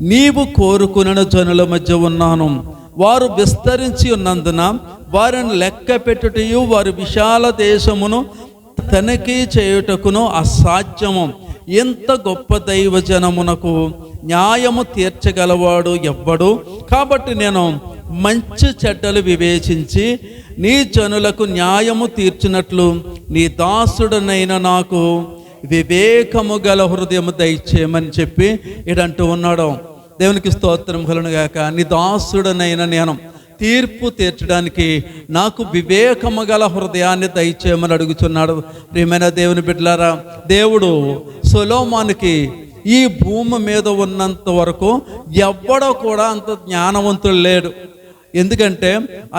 నీవు కోరుకున్న జనుల మధ్య ఉన్నాను. వారు విస్తరించి ఉన్నందున వారిని లెక్క పెట్టుటయు వారి విశాల దేశమును తనిఖీ చేయుటకును అసాధ్యము. ఎంత గొప్ప దైవజనమునకు న్యాయము తీర్చగలవాడు ఎవ్వడు. కాబట్టి నేను మంచి చెడ్డలు వివేచించి నీ జనులకు న్యాయము తీర్చినట్లు నీ దాసుడనైన నాకు వివేకము గల హృదయము దయచేయమని చెప్పి ఇడంటూ ఉన్నాడు. దేవునికి స్తోత్రం కలుగును గాక. నీ దాసుడనైన నేను తీర్పు తీర్చడానికి నాకు వివేకము గల హృదయాన్ని దయచేయమని అడుగుతున్నాడు. ప్రియమైన దేవుని బిడ్డలారా, దేవుడు సొలొమోనుకి ఈ భూమి మీద ఉన్నంత వరకు ఎవ్వడో కూడా అంత జ్ఞానవంతుడు లేడు. ఎందుకంటే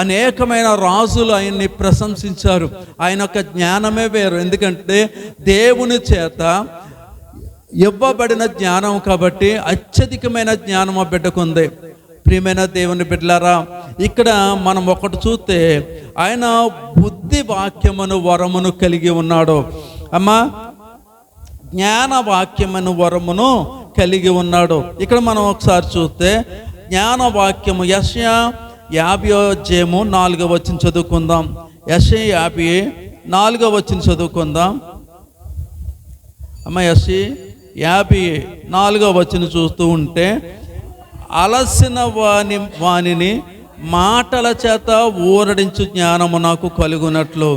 అనేకమైన రాజులు ఆయన్ని ప్రశంసించారు. ఆయన యొక్క జ్ఞానమే వేరు. ఎందుకంటే దేవుని చేత ఇవ్వబడిన జ్ఞానం కాబట్టి అత్యధికమైన జ్ఞానం ఆ బిడ్డకుంది. ప్రియమైన దేవుని బిడ్డలారా, ఇక్కడ మనం ఒకటి చూస్తే ఆయన బుద్ధి వాక్యమును వరమును కలిగి ఉన్నాడు. అమ్మా, జ్ఞాన వాక్యమును వరమును కలిగి ఉన్నాడు. ఇక్కడ మనం ఒకసారి చూస్తే జ్ఞాన వాక్యము యెషయా 50:4 చదువుకుందాం. యెషయా 50:4 చదువుకుందాం. అమ్మ, యెషయా 50:4 చూస్తూ ఉంటే, అలసిన వానిని మాటల చేత ఊరడించు జ్ఞానము నాకు కలుగునట్లు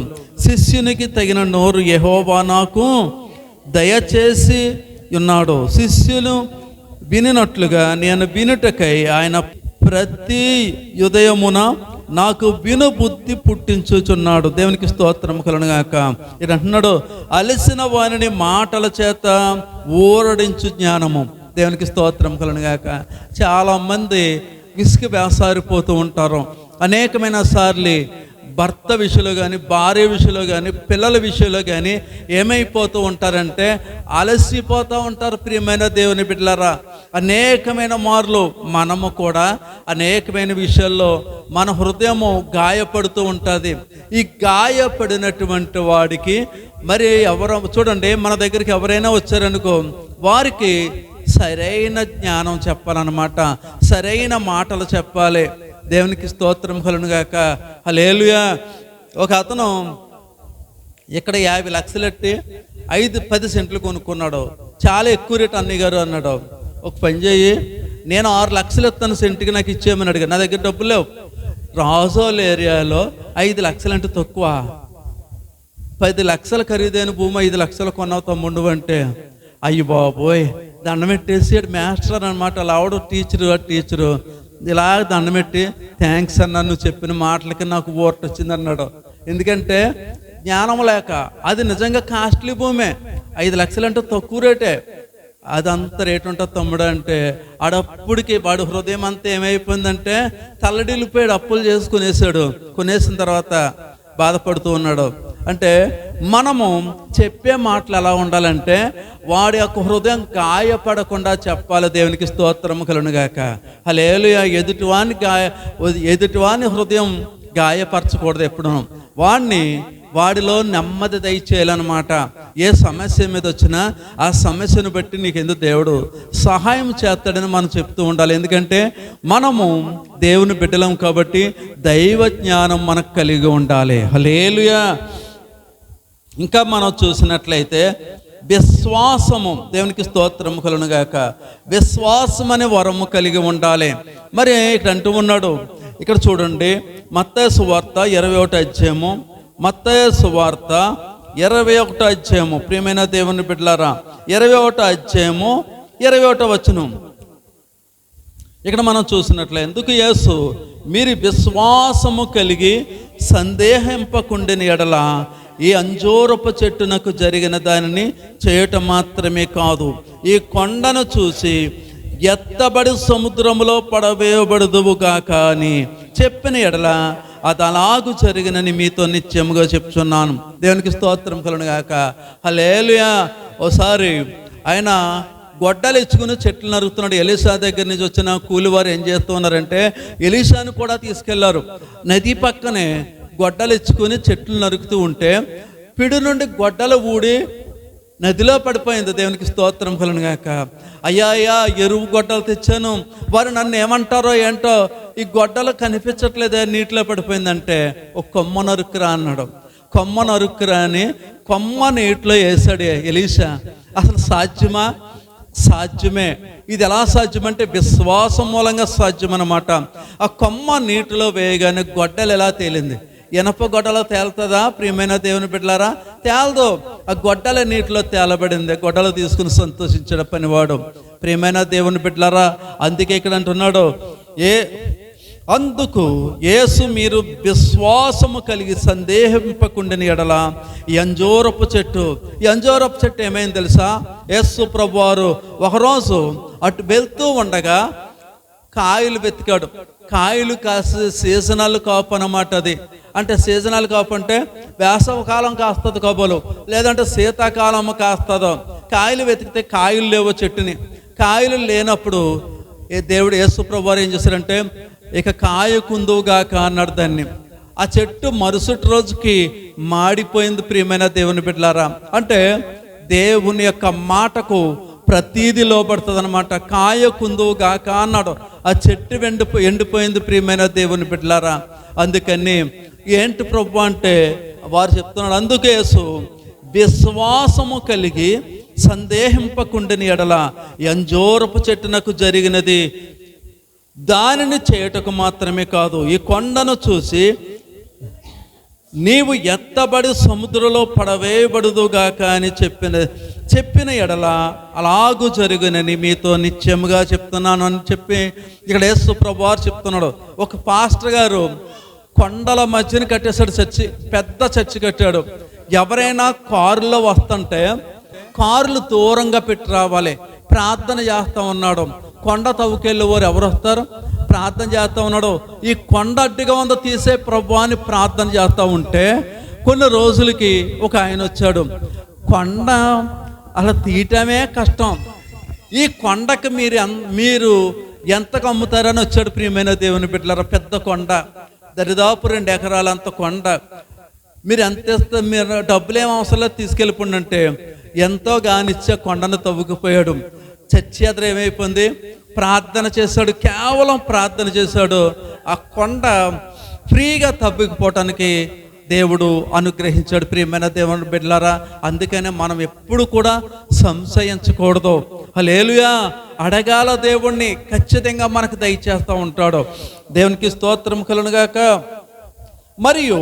శిష్యునికి తగిన నోరు యెహోవా నాకు దయచేసి ఉన్నాడు. శిష్యులు వినినట్లుగా నేను వినుటకై ఆయన ప్రతి ఉదయమున నాకు విను బుద్ధి పుట్టించుచున్నాడు. దేవునికి స్తోత్రం కలుగును గాక. ఇది అంటున్నాడు, అలసిన వానిని మాటల చేత ఊరడించు జ్ఞానము. దేవునికి స్తోత్రం కలుగును గాక. చాలామంది విసుగు వేసారిపోతూ ఉంటారు. అనేకమైన సార్లు భర్త విషయంలో కానీ, భార్య విషయంలో కానీ, పిల్లల విషయంలో కానీ ఏమైపోతూ ఉంటారంటే అలసిపోతూ ఉంటారు. ప్రియమైన దేవుని బిడ్డలారా, అనేకమైన మార్లు మనము కూడా అనేకమైన విషయాల్లో మన హృదయము గాయపడుతూ ఉంటుంది. ఈ గాయపడినటువంటి వాడికి మరి ఎవరు చూడండి, మన దగ్గరికి ఎవరైనా వచ్చారనుకో, వారికి సరైన జ్ఞానం చెప్పాలన్నమాట, సరైన మాటలు చెప్పాలి. దేవునికి స్తోత్రం కలుగును గాక. హల్లెలూయా. ఒక అతను ఇక్కడ 50 లక్షలు ఎట్టి 5-10 సెంట్లు కొనుక్కున్నాడు. చాలా ఎక్కువ రేటు అన్నయ్య గారు అన్నాడు. ఒక పని చేయి, నేను 6 లక్షలు ఇస్తాను సెంటుకి, నాకు ఇచ్చేయమని అడిగాను. నా దగ్గర డబ్బులు లేవు. రాజోల్ ఏరియాలో 5 లక్షలు అంటే తక్కువ. 10 లక్షలు ఖరీదైన భూమి 5 లక్షలు కొన్నావు తమ్ముడు అంటే, అయ్యి బాబోయ్, దండం పెట్టేసి మాస్టర్ అనమాట. అలా ఆవిడ టీచరు ఇలా దండం పెట్టి, థ్యాంక్స్ అన్నా, నువ్వు చెప్పిన మాటలకి నాకు ఓట్ వచ్చింది అన్నాడు. ఎందుకంటే జ్ఞానం లేక. అది నిజంగా కాస్ట్లీ భూమే. 5 లక్షలు అంటే తక్కువ రేటే. అదంత రేటు ఉంటుంది తమ్ముడు అంటే, ఆడప్పటికి వాడు హృదయం అంతా ఏమైపోయిందంటే తల్లడిల్లిపోయాడు. అప్పులు చేసుకునేసాడు. కొనేసిన తర్వాత బాధపడుతూ ఉన్నాడు. అంటే మనము చెప్పే మాటలు ఎలా ఉండాలంటే వాడి యొక్క హృదయం గాయపడకుండా చెప్పాలి. దేవునికి స్తోత్రం కలుగును గాక. హల్లెలూయా. ఎదుటివాని హృదయం గాయపరచకూడదు. ఎప్పుడు వాడిలో నెమ్మది దయచేయాలన్నమాట. ఏ సమస్య మీద వచ్చినా ఆ సమస్యను బట్టి నీకెందుకు దేవుడు సహాయం చేస్తాడని మనం చెప్తూ ఉండాలి. ఎందుకంటే మనము దేవుని బిడ్డలం కాబట్టి దైవ జ్ఞానం మనకు కలిగి ఉండాలి. హల్లెలూయా. ఇంకా మనం చూసినట్లయితే విశ్వాసము, దేవునికి స్తోత్రం కలుగును గాక, విశ్వాసం అనే వరము కలిగి ఉండాలి. మరి ఇక్కడ అంటూ ఉన్నాడు, ఇక్కడ చూడండి, మత్తయి సువార్త 21వ అధ్యాయము, మత్తయి సువార్త 21వ అధ్యాయము. ప్రియమైన దేవుని బిడ్డలారా, 21వ అధ్యాయము 21వ వచనం. ఇక్కడ మనం చూసినట్లయితే, ఎందుకు యేసు మీరు విశ్వాసము కలిగి సందేహింపకుండిన ఎడల ఈ అంజూరపు చెట్టునకు జరిగిన దానిని చేయటం మాత్రమే కాదు, ఈ కొండను చూసి ఎత్తబడి సముద్రములో పడవేయబడదువు గాక అని చెప్పిన ఎడల అది అలాగు జరిగినని మీతో నిత్యముగా చెప్తున్నాను. దేవునికి స్తోత్రం కలుగును గాక. హల్లెలూయా. ఓసారి ఆయన గొడ్డలు ఇచ్చుకుని చెట్లు నరుకుతున్నాడు. ఎలీషా దగ్గర నుంచి వచ్చిన కూలివారు ఏం చేస్తూ ఉన్నారంటే ఎలీషాను కూడా తీసుకెళ్లారు. నది పక్కనే గొడ్డలు ఇచ్చుకుని చెట్లు నరుకుతూ ఉంటే పిడి నుండి గొడ్డలు ఊడి నదిలో పడిపోయింది. దేవునికి స్తోత్రం కలుగును గాక. అయ్యా ఎరువు గొడ్డలు తెచ్చాను, వారు నన్ను ఏమంటారో ఏంటో, ఈ గొడ్డలు కనిపించట్లేదే, నీటిలో పడిపోయిందంటే ఒక కొమ్మ నరుక్కురా అన్నాడు. కొమ్మ నరుక్కురా అని కొమ్మ నీటిలో వేసాడు ఎలీషా. అసలు సాధ్యమా? సాధ్యమే. ఇది ఎలా సాధ్యమంటే విశ్వాసం మూలంగా సాధ్యం అన్నమాట. ఆ కొమ్మ నీటిలో వేయగానే గొడ్డలు ఎలా తేలింది? ఇనప గొడ్డలో తేలుతుందా ప్రియమైన దేవుని బిడ్డలారా? తేలదు. ఆ గొడ్డల నీటిలో తేలబడింది. గొడ్డలు తీసుకుని సంతోషించాడు పనివాడు. ప్రియమైన దేవుని బిడ్డలారా, అందుకే ఇక్కడ అంటున్నాడు, అందుకు యేసు మీరు విశ్వాసము కలిగి సందేహింపకుండిన ఎడల ఈ అంజూరపు చెట్టు ఏమైంది తెలుసా? యేసు ప్రభువారు ఒకరోజు అటు వెళ్తూ ఉండగా కాయలు వెతికాడు. కాయలు కాసే సీజనల్ కాపు అన్నమాట. అది అంటే సీజనల్ కాపు అంటే వేసవి కాలం కాస్తుంది కాబోలు, లేదంటే శీతాకాలం కాస్తుందో. కాయలు వెతికితే కాయలు లేవో చెట్టుని. కాయలు లేనప్పుడు దేవుడు యేసు ప్రభువారు ఏం చేశారంటే, ఇక కాయకుందువుగాక అన్నాడు దాన్ని. ఆ చెట్టు మరుసటి రోజుకి మాడిపోయింది. ప్రియమైన దేవుని బిడ్డలారా, అంటే దేవుని యొక్క మాటకు ప్రతీది లోపడుతుంది అనమాట. కాయకుందువుగాక అన్నాడు. ఆ చెట్టు ఎండిపోయింది. ప్రియమైన దేవుని బిడ్డలారా, అందుకని ఏంటి ప్రభు అంటే వారు చెప్తున్నాడు, అందుకే యేసు విశ్వాసము కలిగి సందేహింపకుండిన ఎడల అంజూరపు చెట్టునకు జరిగినది దానిని చేయుటకు మాత్రమే కాదు, ఈ కొండను చూసి నీవు ఎత్తబడి సముద్రంలో పడవేయబడుదుగాక అని చెప్పిన ఎడల అలాగూ జరుగునని మీతో నిత్యముగా చెప్తున్నాను అని చెప్పి ఇక్కడ యేసు ప్రభువారు చెప్తున్నాడు. ఒక పాస్టర్ గారు కొండల మధ్యన కట్టేశాడు చర్చి, పెద్ద చర్చి కట్టాడు. ఎవరైనా కారులో వస్తుంటే కారులు దూరంగా పెట్టి రావాలి, ప్రార్థన చేస్తూ ఉన్నాడు. కొండ తవ్వుకెళ్ళే వారు ఎవరు వస్తారు? ప్రార్థన చేస్తూ ఉన్నాడు. ఈ కొండ అడ్డుగా ఉందో తీసే ప్రభు అని ప్రార్థన చేస్తూ ఉంటే కొన్ని రోజులకి ఒక ఆయన వచ్చాడు. కొండ అలా తీయటమే కష్టం, ఈ కొండకి మీరు ఎంతకు అమ్ముతారని వచ్చాడు. ప్రియమైన దేవుని బిడ్డలారా, పెద్ద కొండ, దరిదాపు 2 ఎకరాలంత కొండ. మీరు ఎంత ఇస్తే, మీరు డబ్బులు ఏం అవసరం లేదు, తీసుకెళ్ళిపోండి అంటే ఎంతో గానిచ్చే కొండను తవ్వుకుపోయాడు. చర్చి ఎదురు ఏమైపోయింది? ప్రార్థన చేశాడు, కేవలం ప్రార్థన చేశాడు. ఆ కొండ ఫ్రీగా తవ్వుకుపోవటానికి దేవుడు అనుగ్రహించాడు. ప్రియమైన దేవుని బిడ్డలారా, అందుకనే మనం ఎప్పుడు కూడా సంశయించకూడదు. హల్లెలూయా. అడగాల దేవుణ్ణి, ఖచ్చితంగా మనకు దయచేస్తూ ఉంటాడు. దేవునికి స్తోత్రం కలుగును గాక. మరియు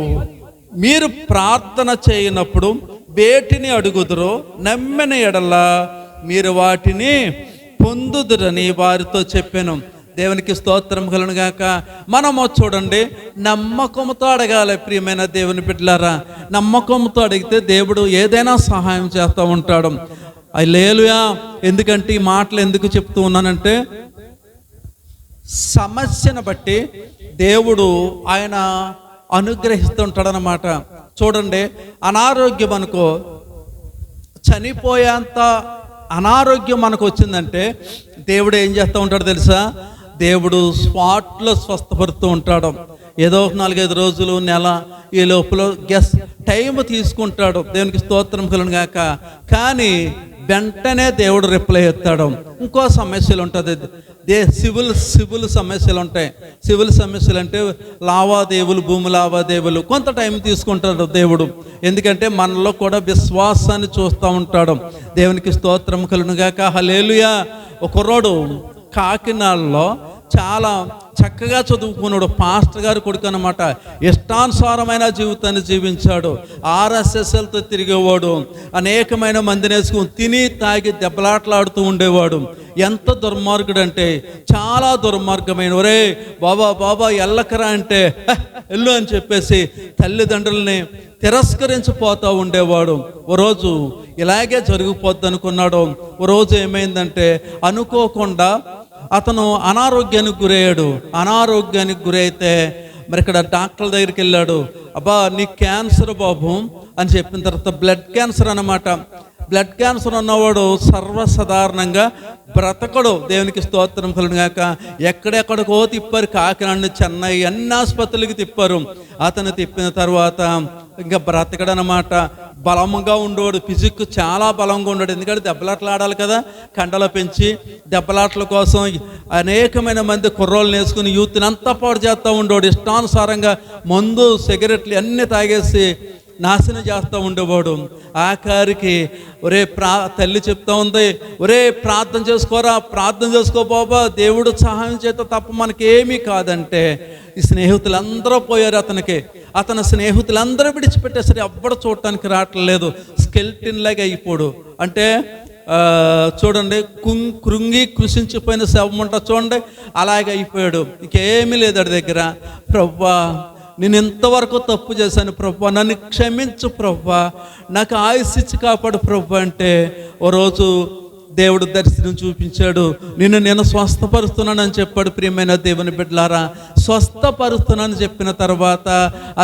మీరు ప్రార్థన చేయనప్పుడు వేటిని అడుగుదురో నమ్మిన ఎడల మీరు వాటిని పొందుదురని వారితో చెప్పాను. దేవునికి స్తోత్రం కలుగును గాక. మనము చూడండి, నమ్మకంతో అడగాలి. ప్రియమైన దేవుని బిడ్డలారా, నమ్మకంతో అడిగితే దేవుడు ఏదైనా సహాయం చేస్తూ ఉంటాడు. హల్లెలూయా. ఎందుకంటే ఈ మాటలు ఎందుకు చెప్తూ ఉన్నానంటే, సమస్యను బట్టి దేవుడు ఆయన అనుగ్రహిస్తుంటాడనమాట. చూడండి, అనారోగ్యం అనుకో, చనిపోయేంత అనారోగ్యం మనకు వచ్చిందంటే దేవుడు ఏం చేస్తూ ఉంటాడు తెలుసా? దేవుడు స్పాట్లో స్వస్థపడుతూ ఉంటాడు. ఏదో 4-5 రోజులు, నెల, ఈ లోపల టైం తీసుకుంటాడు. దేవునికి స్తోత్రం కలుగును గాక. కానీ వెంటనే దేవుడు రిప్లై ఇస్తాడు. ఇంకో సమస్యలు ఉంటుంది, సివిల్ సమస్యలు ఉంటాయి. సివిల్ సమస్యలు అంటే లావాదేవీలు, భూమి లావాదేవీలు, కొంత టైం తీసుకుంటాడు దేవుడు. ఎందుకంటే మనలో కూడా విశ్వాసాన్ని చూస్తూ ఉంటాడు. దేవునికి స్తోత్రం కలుగును గాక. హల్లెలూయా. ఒక కుర్రోడు కాకినాడలో చాలా చక్కగా చదువుకున్నాడు, పాస్టర్ గారు కొడుకు అన్నమాట. ఇష్టానుసారమైన జీవితాన్ని జీవించాడు. RSSలతో తిరిగేవాడు, అనేకమైన మందిని వేసుకుని తిని తాగి దెబ్బలాటలాడుతూ ఉండేవాడు. ఎంత దుర్మార్గుడు అంటే చాలా దుర్మార్గమైన. ఒరే బాబా ఎల్లకరా అంటే ఎల్లు అని చెప్పేసి తల్లిదండ్రుల్ని తిరస్కరించిపోతూ ఉండేవాడు. ఓ రోజు ఇలాగే జరిగిపోద్ది అనుకున్నాడు. ఓ రోజు ఏమైందంటే అనుకోకుండా అతను అనారోగ్యానికి గురయ్యాడు. అనారోగ్యానికి గురైతే మరి ఇక్కడ డాక్టర్ల దగ్గరికి వెళ్ళాడు. అబ్బా నీ క్యాన్సర్ బాబు అని చెప్పిన తర్వాత బ్లడ్ క్యాన్సర్ అన్నమాట. బ్లడ్ క్యాన్సర్ ఉన్నవాడు సర్వసాధారణంగా బ్రతకడు. దేవునికి స్తోత్రం కలుగును గాక. ఎక్కడెక్కడికో తిప్పారు, కాకినాడ, చెన్నై, అన్ని ఆసుపత్రులకి తిప్పారు. అతను తిప్పిన తర్వాత ఇంకా బ్రతకడనమాట. బలంగా ఉండేవాడు, ఫిజిక్ చాలా బలంగా ఉన్నాడు. ఎందుకంటే దెబ్బలాటలు ఆడాలి కదా, కండలు పెంచి దెబ్బలాటల కోసం అనేకమైన మంది కుర్రోళ్ళు వేసుకుని యూత్ని అంతా పాడు చేస్తూ ఉండేవాడు. ఇష్టానుసారంగా మందు సిగరెట్లు అన్నీ తాగేసి నాశనం చేస్తూ ఉండేవాడు. ఆఖరికి తల్లి చెప్తా ఉంది, ప్రార్థన చేసుకోరా, ప్రార్థన చేసుకో బాబా, దేవుడు సహాయం చేత తప్ప మనకేమీ కాదంటే ఈ స్నేహితులందరూ పోయారు అతని స్నేహితులందరూ విడిచిపెట్టేసరి ఎవ్వడు చూడటానికి రావట్లేదు. స్కెల్టిన్ లాగా అయిపోడు. అంటే చూడండి, కృంగి కృషించిపోయిన శవం ఉంటుంది చూడండి, అలాగే అయిపోయాడు. ఇంకేమీ లేదు వాడి దగ్గర. ప్రభువా, నేను ఎంతవరకు తప్పు చేశాను ప్రభువా, నన్ను క్షమించు ప్రభువా, నాకు ఆయుస్సు ఇచ్చి కాపాడు ప్రభువా అంటే ఓ రోజు దేవుడు దర్శనం చూపించాడు. నేను స్వస్థపరుస్తున్నానని చెప్పాడు. ప్రియమైన దేవుని బిడ్డలారా, స్వస్థపరుస్తున్నానని చెప్పిన తర్వాత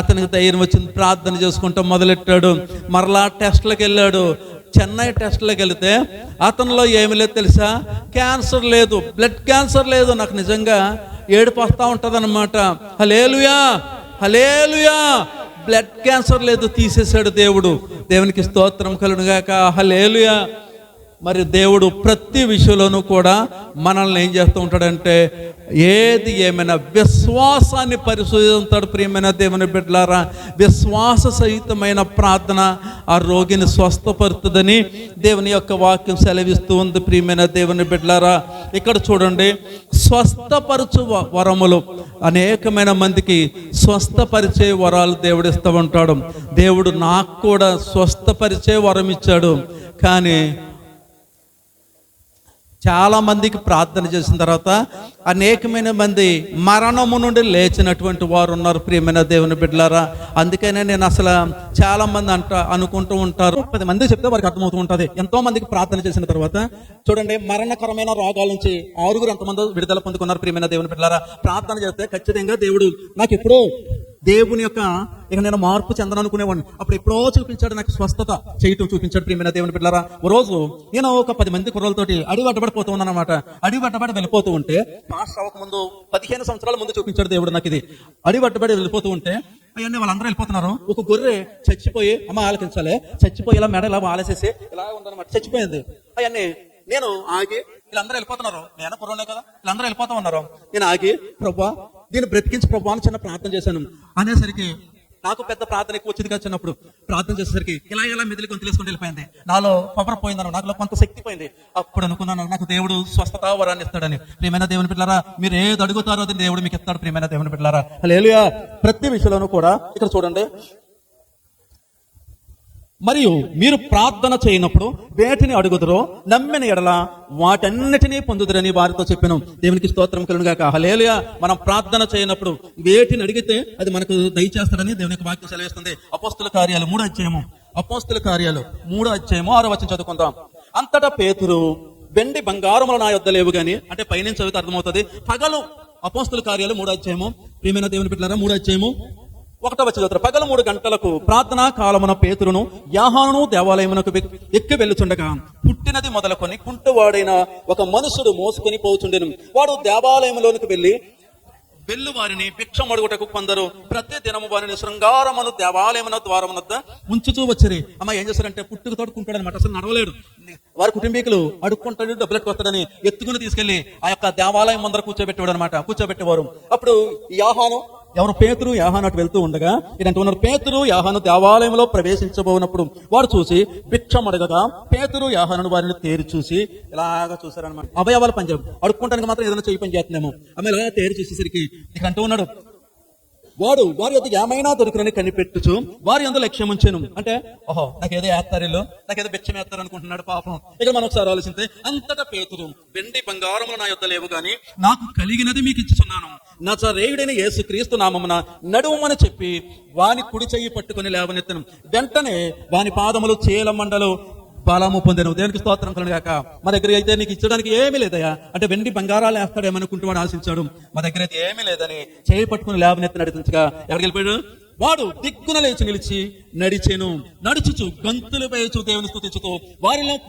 అతనికి ధైర్యం వచ్చింది, ప్రార్థన చేసుకుంటూ మొదలెట్టాడు. మరలా టెస్ట్లకు వెళ్ళాడు. చెన్నై టెస్ట్లోకి వెళితే అతనిలో ఏమి లేదు తెలుసా, క్యాన్సర్ లేదు, బ్లడ్ క్యాన్సర్ లేదు. నాకు నిజంగా ఏడుపు వస్తూ ఉంటుంది అనమాట. హల్లెలూయా, హల్లెలూయా, బ్లడ్ క్యాన్సర్ లేదు, తీసేశాడు దేవుడు. దేవునికి స్తోత్రం కలుగును గాక. హల్లెలూయా. మరి దేవుడు ప్రతి విషయంలోనూ కూడా మనల్ని ఏం చేస్తూ ఉంటాడంటే, ఏది ఏమైనా విశ్వాసాన్ని పరిశోధిస్తాడు. ప్రియమైన దేవుని బిడ్డలారా, విశ్వాస సహితమైన ప్రార్థన ఆ రోగిని స్వస్థపరుతుందని దేవుని యొక్క వాక్యం సెలవిస్తూ ఉంది. ప్రియమైన దేవుని బిడ్డలారా, ఇక్కడ చూడండి, స్వస్థపరచు వరములు అనేకమైన మందికి స్వస్థపరిచే వరాలు దేవుడు ఇస్తూ ఉంటాడు. దేవుడు నాకు కూడా స్వస్థపరిచే వరం ఇచ్చాడు. కానీ చాలా మందికి ప్రార్థన చేసిన తర్వాత అనేకమైన మంది మరణము నుండి లేచినటువంటి వారు ఉన్నారు. ప్రియమైన దేవుని బిడ్డలారా, అందుకనే నేను అసలు చాలా మంది అనుకుంటూ ఉంటారు, 10 మంది చెప్తే వారికి అర్థమవుతూ ఉంటుంది. ఎంతో మందికి ప్రార్థన చేసిన తర్వాత చూడండి, మరణకరమైన రోగాల నుంచి 6 ఎంతమంది విడుదల పొందుకున్నారు. ప్రియమైన దేవుని బిడ్డలారా, ప్రార్థన చేస్తే ఖచ్చితంగా దేవుడు నాకు ఎప్పుడో దేవుని యొక్క ఇక నేను మార్పు చెందననుకునేవాడిని, అప్పుడు ఎప్పుడో చూపించాడు, నాకు స్వస్థత చేయటం చూపించాడు. ప్రియమైన దేవుని బిడ్డలారా, ఓ రోజు నేను ఒక 10 మంది కుర్రలతోటి అడివట్టబడిపోతూ ఉన్నాను అనమాట. అడివట్టబడి వెళ్ళిపోతూ ఉంటే, పాస్ అవ్వక ముందు 15 సంవత్సరాల ముందు చూపించాడు దేవుడు నాకు ఇది. అడివట్టబడి వెళ్ళిపోతూ ఉంటే అవన్నీ వాళ్ళందరూ వెళ్ళిపోతున్నారు. ఒక గొర్రె చచ్చిపోయి, అమ్మ ఆలకించాలి, చచ్చిపోయి ఇలా మెడ ఇలా ఆలసేసి ఇలా ఉందన్నమాట, చచ్చిపోయింది. అవన్నీ నేను ఆగి, వీళ్ళందరూ వెళ్ళిపోతున్నారు, నేను కుర్రలే కదా, వీళ్ళందరూ వెళ్ళిపోతా ఉన్నారు. నేను ఆగి, ప్రభువా దీన్ని బ్రతికించి ప్రభువా అని చిన్న ప్రార్థన చేశాను. అనేసరికి నాకు పెద్ద ప్రార్థన ఎక్కువ వచ్చింది కదా. చిన్నప్పుడు ప్రార్థన చేసేసరికి ఇలా మెదిలి కొంత తెలుసుకొని వెళ్ళిపోయింది. నాలో పవర్ పోయిందను, నాకులో కొంత శక్తి పోయింది. అప్పుడు అనుకున్నాను, నాకు దేవుడు స్వస్థత వరాన్ని ఇస్తాడని. ప్రియమైన దేవుని బిడ్డలారా, మీరు ఏది అడుగుతారో అది దేవుడు మీకు ఇస్తాడు. ప్రియమైన దేవుని బిడ్డలారా, హల్లెలూయా. ప్రతి విషయంలోనూ కూడా ఇక్కడ చూడండి, మరియు మీరు ప్రార్థన చేయనప్పుడు వేటిని అడుగుదురో నమ్మిన ఎడల వాటన్నిటినీ పొందుదురని వారితో చెప్పాను. దేవునికి స్తోత్రం కలుగును గాక. హల్లెలూయా. మనం ప్రార్థన చేయనప్పుడు వేటిని అడిగితే అది మనకు దయచేస్తాడని దేవునికి వాక్యం సెలవిస్తుంది. అపోస్తుల కార్యాలు 3వ అధ్యాయము, అపోస్తుల కార్యాలు 3వ అధ్యాయము 6వ వచనం చదువుకుందాం. అంతటా పేతురు, వెండి బంగారములు నా యొద్ద లేవు గాని, అంటే పైనుంచి చదివితే అర్థమవుతుంది. పగలు, అపోస్తుల కార్యాలు 3వ అధ్యాయము, ప్రియమైన దేవుని బిడ్డలారా 3వ అధ్యాయము 1వ వచనం, పగలు 3 గంటలకు ప్రార్థనా కాలమున పేతురును యోహానును దేవాలయమునకు ఎక్కి వెళ్ళుచుండగా పుట్టినది మొదలుకొని కుంటువాడైన ఒక మనుషుడు మోసుకొని పోచుండెను. వాడు దేవాలయంలోనికి వెళ్ళు వారిని భిక్షమడుగుటకు కొందరు ప్రతి దినము వారిని శృంగారమును దేవాలయమున ద్వారమునద్ద ఉంచుతూ వచ్చారు. అమ్మ ఏం చేస్తారంటే, పుట్టుకు తోడుకుంటాడు అనమాట, అసలు నడవలేడు. వారి కుటుంబీకులు అడుక్కుంటాడు, డబ్బులకు వస్తాడని ఎత్తుకుని తీసుకెళ్లి ఆ యొక్క దేవాలయం ముందర కూర్చోబెట్టేవాడు అనమాట, కూర్చోబెట్టేవారు. అప్పుడు యోహాను, ఎవరు పేతురు యోహాను అటు వెళ్తూ ఉండగా ఇదంటూ ఉన్నారు. పేతురు యోహాను దేవాలయంలో ప్రవేశించబోనప్పుడు వాడు చూసి భిక్షమడగగా పేతురు యోహాను వారిని తేరి చూసి ఇలాగా చూశారనమాట. అవయవాల పనిచేయడం, అడుక్కుంటానికి మాత్రం ఏదైనా చేయి పని చేస్తున్నాము. ఆమె ఇలా తేరి చూసేసరికి ఇక అంటూ ఉన్నాడు, వాడు వారి యొద్ద ఏమైనా దొరుకునని కనిపెట్టుచు వారి యందు లక్ష్యం ఉంచెను. అంటే ఓహో నాకేదో వేస్తారిలో, నాకేదో భిక్షం వేస్తారు అనుకుంటున్నాడు పాపం. ఇక మనం ఒకసారి ఆలోచిస్తే, అంతటా పేతురు, వెండి బంగారములు నా యొద్ద లేవు గాని నాకు కలిగినది మీకు ఇచ్చుచున్నాను, నజరేయుడైన యేసు క్రీస్తు నామమున నడువమని చెప్పి వాని కుడి చెయ్యి పట్టుకుని లేవనెత్తను. వెంటనే వాని పాదములు చీల మండలు బలము పొందాను. దేవునికి స్తోత్రం కలుగును గాక. మా దగ్గర అయితే నీకు ఇచ్చడానికి ఏమీ లేదయా అంటే, వెండి బంగారాలు వేస్తాడేమనుకుంటూ ఆశించాడు. మా దగ్గర అయితే ఏమీ లేదని చేయి పట్టుకుని లేవనెత్తి నడిపించగా ఎక్కడికి వెళ్ళిపోయాడు? వాడు దిక్కున లేచి నిలిచి నడిచెను. నడుచుచు గంతులు వేయచు దేవుని స్తుతించుతూ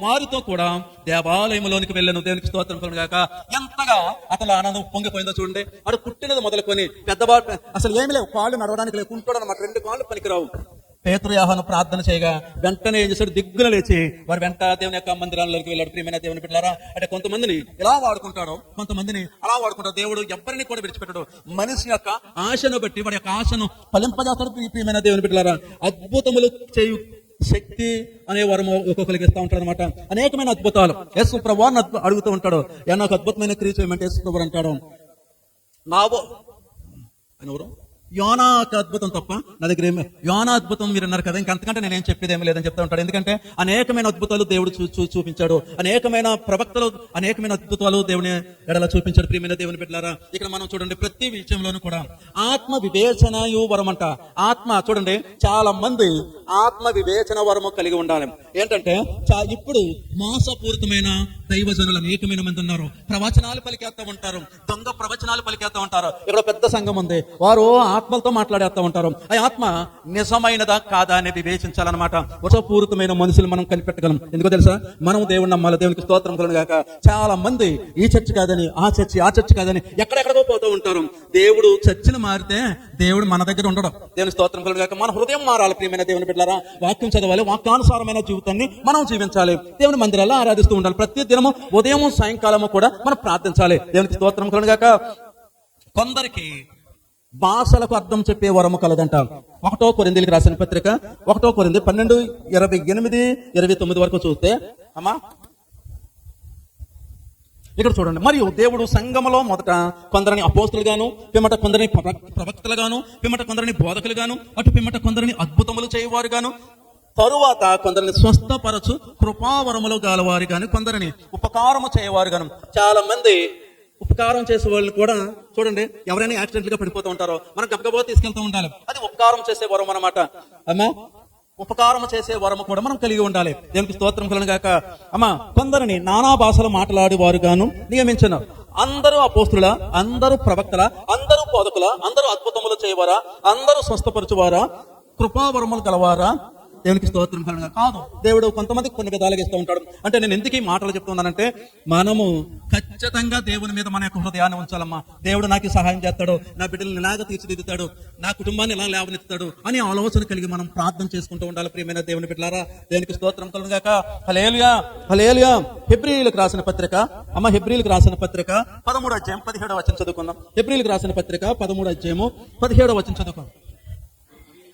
వారితో కూడా దేవాలయంలోనికి వెళ్ళాను. దేవునికి స్తోత్రం కలుగును గాక. ఎంతగా అతను ఆనందం పొంగిపోయిందో చూడండి. వాడు పుట్టినది మొదలుకొని పెద్దవాడు అసలు ఏమి లేవు, కాళ్ళు నడవడానికి లేకుంటాడు అనమాట, 2 కాళ్ళు పనికిరావు. పేతురు యోహాను ప్రార్థన చేయగా వెంటనే ఏం చేశాడు? దిగ్గున లేచి వారి వెంట దేవుని యొక్క మందిరాల్లోకి వెళ్ళాడు. ప్రియమైన దేవుని బిడ్డలారా, అంటే కొంతమందిని ఇలా వాడుకుంటాడు, కొంతమందిని అలా వాడుకుంటాడు. దేవుడు ఎవరిని కూడా విడిచిపెట్టాడు. మనిషి యొక్క ఆశను బట్టి వాడి యొక్క ఆశను ఫలింపజేస్తాడు. ప్రియమైన దేవుని బిడ్డలారా, అద్భుతములు చేయు శక్తి అనే వరం ఒక్కొక్కరికి ఇస్తూ ఉంటాడు అనమాట. అనేకమైన అద్భుతాలు యేసు ప్రభువుని అడుగుతూ ఉంటాడు, నాకు అద్భుతమైన క్రియ చేయమంటే యేసు ప్రభువు అంటాడు, నావో అని ఎవరు యోనా అద్భుతం తప్ప నా దగ్గర ఏమి, యోనా అద్భుతం మీరు అన్నారు కదా, ఇంకంతకంటే నేనేం చెప్పేది ఏమి లేదని చెప్తా ఉంటాడు. ఎందుకంటే అనేకమైన అద్భుతాలు దేవుడు చూపించాడు, అనేకమైన ప్రవక్తలు అనేకమైన అద్భుతాలు దేవుని ఎడల చూపించాడు. ప్రియమైన దేవుని బిడ్డలారా, ఇక్కడ మనం చూడండి ప్రతి విషయంలోనూ కూడా ఆత్మ వివేచనయు వరం అంట. ఆత్మ చూడండి, చాలా మంది ఆత్మ వివేచన వరము కలిగి ఉండాలి. ఏంటంటే ఇప్పుడు మోసపూరితమైన దైవజనులు అనేకమైన మంది ఉన్నారు. ప్రవచనాలు పలికేస్తూ ఉంటారు, దొంగ ప్రవచనాలు పలికేస్తూ ఉంటారు. ఇక్కడ పెద్ద సంఘం ఉంది, వారు ఆత్మలతో మాట్లాడేస్తూ ఉంటారు. ఆ ఆత్మ నిజమైనదా కాదా అని వివేచించాలన్నమాట. మోసపూరితమైన మనుషులు మనం కనిపెట్టగలం. ఎందుకో తెలుసా? మనం దేవుని నమ్మాలి. దేవునికి స్తోత్రం కలుగుగాక. చాలా మంది ఈ చర్చ్ కాదని ఆ చర్చ్ కాదని ఎక్కడెక్కడికో పోతూ ఉంటారు. దేవుడు చర్చిని మారితే దేవుడు మన దగ్గర ఉండడం. దేవుని స్తోత్రం కలుగుగాక. మన హృదయం మారాలి. ప్రియమైన దేవుని బిడ్డలారా, వాక్యం చదవాలి, వాక్యానుసారమైన జీవితాన్ని మనం జీవించాలి. దేవుని మందిరాల్లో ఆరాధిస్తూ ఉండాలి. ప్రతి దినము ఉదయం సాయంకాలము కూడా మనం ప్రార్థించాలి. దేవునికి స్తోత్రం కలుగుగాక. కొందరికి భాషలకు అర్థం చెప్పే వరము కలదంట. 1 కొరింథీయులకు రాసిన పత్రిక 1 కొరింథీ 12:28-29 వరకు చూస్తే అమ్మా ఇక్కడ చూడండి. మరియు దేవుడు సంఘములో మొదట కొందరిని అపోస్తులుగాను, పిమ్మట కొందరిని ప్రవక్తలుగాను, పిమ్మట కొందరిని బోధకులుగాను, అటు పిమ్మట కొందరిని అద్భుతములు చేయవారుగాను, తరువాత కొందరిని స్వస్థపరచు కృపావరములు గలవారు గాని, కొందరిని ఉపకారము చేయవారు గాను. చాలా మంది ఉపకారం చేసే వాళ్ళు కూడా చూడండి, ఎవరైనా యాక్సిడెంట్ గా పడిపోతూ ఉంటారో మనం గబగబా తీసుకెళ్తూ ఉండాలి. అది ఉపకారం చేసే వరం అన్నమాట. అమ్మా, ఉపకారం చేసే వరము కూడా మనం కలిగి ఉండాలి. దేవునికి స్తోత్రం కలుగుగాక. అమ్మా, కొందరిని నానా భాషలు మాట్లాడేవారు గాను నియమించను. అందరూ అపోస్తుల, అందరూ ప్రవక్తల, అందరూ బోధకుల, అందరూ అద్భుతములు చేయవారా, అందరూ స్వస్థపరచువారా, కృపావరములు గలవారా? దేవునికి స్తోత్రం కలుగుగాక. కాదు, దేవుడు కొంతమందికి కొన్ని విధాలుగా ఇస్తూ ఉంటాడు. అంటే నేను ఎందుకు ఈ మాటలు చెప్తున్నానంటే, మనము ఖచ్చితంగా దేవుని మీద మన యొక్క హృదయాన్ని ఉంచాలమ్మా. దేవుడు నాకు సహాయం చేస్తాడు, నా బిడ్డలను ఇలాగ తీర్చిదిద్దుతాడు, నా కుటుంబాన్ని ఇలా లేవనెత్తాడు అని ఆలోచన కలిగి మనం ప్రార్థన చేసుకుంటూ ఉండాలి. ప్రియమైన దేవుని బిడ్డలారా, దేవునికి స్తోత్రం కలుగుగాక. హల్లెలూయా, హల్లెలూయా. హెబ్రీయులకు రాసిన పత్రిక, అమ్మ హెబ్రీయులకు రాసిన పత్రిక 13వ అధ్యాయం 17వ వచనం చదువుకుందాం. హెబ్రీయులకు రాసిన పత్రిక 13వ అధ్యాయము 17వ వచనం చదువుకుందాం.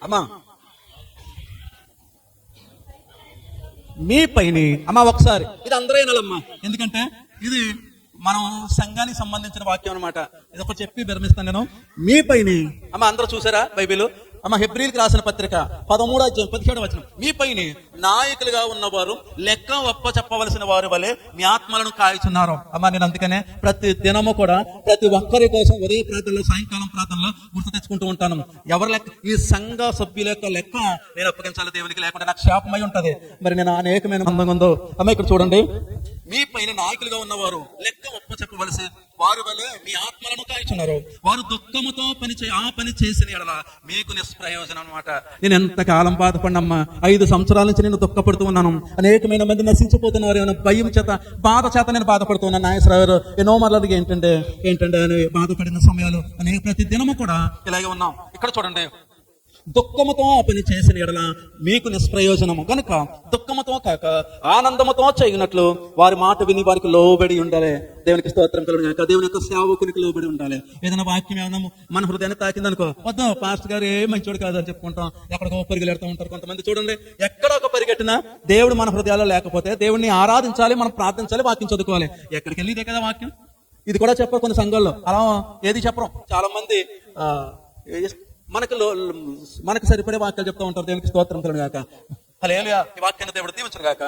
అమ్మా, మీ పైని అమ్మ ఒకసారి ఇది అందరూ వినాలమ్మా, ఎందుకంటే ఇది మనం సంఘానికి సంబంధించిన వాక్యం అనమాట. ఇది ఒకటి చెప్పి విరమిస్తాను నేను. మీ పైని అమ్మ అందరూ చూసారా బైబిల్? అమ్మ హెబ్రీయులకు రాసిన పత్రిక 13వ అధ్యాయం 17వ వచనం. మీ పైని నాయకులుగా ఉన్నవారు లెక్క ఒప్ప చెప్పవలసిన వారి వలె మీ ఆత్మలను కాయుచున్నారు. అమ్మ, నేను అందుకనే ప్రతి దినము కూడా ప్రతి ఒక్కరి కోసం ఉదయ ప్రార్థనలో, సాయంకాలం ప్రార్థనలో గుర్తు తెచ్చుకుంటూ ఉంటాను. ఎవరి లెక్క, ఈ సంఘ సభ్యుల యొక్క లెక్క నేను అప్పగించాలి దేవునికి, లేకుంటే నాకు శాపమై ఉంటది. మరి నేను అనేకమైన అందంగా ఉందో. అమ్మ ఇక్కడ చూడండి, మీ పైన నాయకులుగా ఉన్నవారు లెక్క ఒప్ప చెప్పవలసి వారి వలె మీ ఆత్మలను కాయుచున్నారు. వారు దుఃఖముతో ఆ పని చేసిన ఎడల మీకు నిష్ప్రయోజనం అనమాట. నేను ఎంతకాలం బాధపడినమ్మా, 5 సంవత్సరాల నుంచి నేను దుఃఖపడుతూ ఉన్నాను. అనేకమైన మంది నశించిపోతున్నారు. ఏమైనా భయం చేత, బాధ చేత నేను బాధపడుతూ ఉన్నాను. నాగేశ్వరరావు ఎన్నో మరలకి ఏంటంటే అని బాధపడిన సమయాలు అనేక ప్రతి దినము కూడా ఇలాగే ఉన్నాం. ఇక్కడ చూడండి, దుఃఖముతో ఆ పని చేసిన ఎడల మీకు నిష్ప్రయోజనము కనుక దుఃఖముతో కాక ఆనందముతో చేయనట్లు వారి మాట విని వారికి లోబడి ఉండాలి. దేవునికి స్తోత్రం కలుగుగాక. దేవుని యొక్క సేవకునికి లోబడి ఉండాలి. ఏదైనా వాక్యం ఏమన్నా మన హృదయాన్ని తాకిందనుకో, వద్దాం పాస్టర్ గారు ఏ మంచోడు కాదు అని చెప్పుకుంటాం, ఎక్కడికో పరిగెడుతూ ఉంటారు. కొంతమంది చూడండి, ఎక్కడ ఒక పరిగెట్టినా దేవుడు మన హృదయాల్లో లేకపోతే, దేవుడిని ఆరాధించాలి, మనం ప్రార్థించాలి, వాక్యం చదువుకోవాలి. ఎక్కడికి వెళ్ళి ఇదే కదా వాక్యం. ఇది కూడా చెప్పరు కొన్ని సంఘాల్లో, అలా ఏది చెప్పరు. చాలా మంది మనకు సరిపడే వాక్యాలు చెప్తూ ఉంటారు. దేవునికి స్తోత్రం కలుగుగాక. హల్లెలూయా. ఈ వాక్యాన్ని దేవుడు దీవించును గాక.